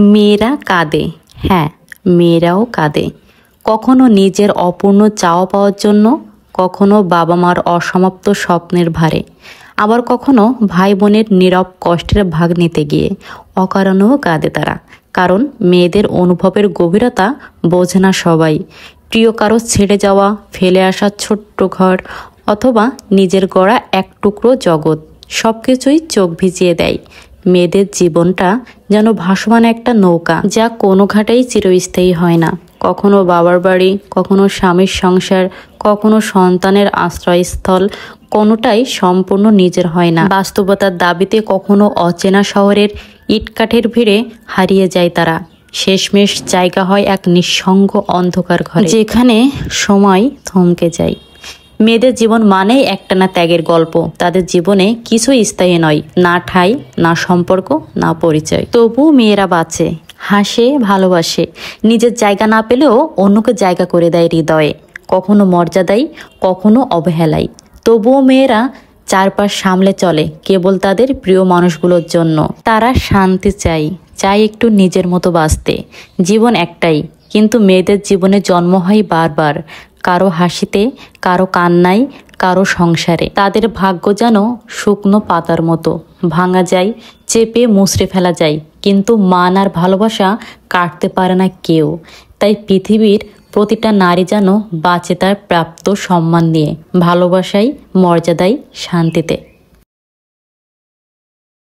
মেয়েরা কাঁদে, হ্যাঁ, মেয়েরাও কাঁদে। কখনো নিজের অপূর্ণ চাওয়া পাওয়ার জন্য, কখনো বাবা মার অসমাপ্ত স্বপ্নের ভারে, আবার কখনো ভাই বোনের নীরব কষ্টের ভাগ নিতে গিয়ে অকারণেও কাঁদে তারা। কারণ মেয়েদের অনুভবের গভীরতা বোঝে না সবাই। প্রিয় কারো ছেড়ে যাওয়া, ফেলে আসা ছোট্ট ঘর, অথবা নিজের গড়া এক টুকরো জগৎ, সব কিছুই চোখ ভিজিয়ে দেয়। মেয়েদের জীবনটা যেন ভাসমান একটা নৌকা, যা কোনো ঘাটেই চিরস্থায়ী হয় না। কখনো বাবার বাড়ি, কখনো স্বামীর সংসার, কখনো সন্তানের আশ্রয়স্থল, কোনোটাই সম্পূর্ণ নিজের হয় না। বাস্তবতার দাবিতে কখনো অচেনা শহরের ইটকাঠের ভিড়ে হারিয়ে যায় তারা। শেষমেশ জায়গা হয় এক নিঃসঙ্গ অন্ধকার ঘরে, যেখানে সময় থমকে যায়। মেয়েদের জীবন মানেই একটানা ত্যাগের গল্প। তাদের জীবনে কিছুই স্থায়ী নয়, না ঠাঁই, না সম্পর্ক, না পরিচয়। তবু মেয়েরা বাঁচে, হাসে, ভালোবাসে। নিজের জায়গা না পেলেও অন্যকে জায়গা করে দেয় হৃদয়ে, কখনো মর্যাদায়, কখনো অবহেলায়। তবুও মেয়েরা চারপাশ সামলে চলে কেবল তাদের প্রিয় মানুষগুলোর জন্য। তারা শান্তি চায় একটু নিজের মতো বাঁচতে। জীবন একটাই, কিন্তু মেয়েদের জীবনে জন্ম হয় বারবার, কারো হাসিতে, কারো কান্নায়, কারো সংসারে। তাদের ভাগ্য যেন শুকনো পাতার মতো, ভাঙা যায়, চেপে মুচড়ে ফেলা যায়, কিন্তু মান আর ভালোবাসা কাটতে পারে না কেউ। তাই পৃথিবীর প্রতিটা নারী যেন বাঁচে তার প্রাপ্ত সম্মান নিয়ে, ভালোবাসায়, মর্যাদায়, শান্তিতে।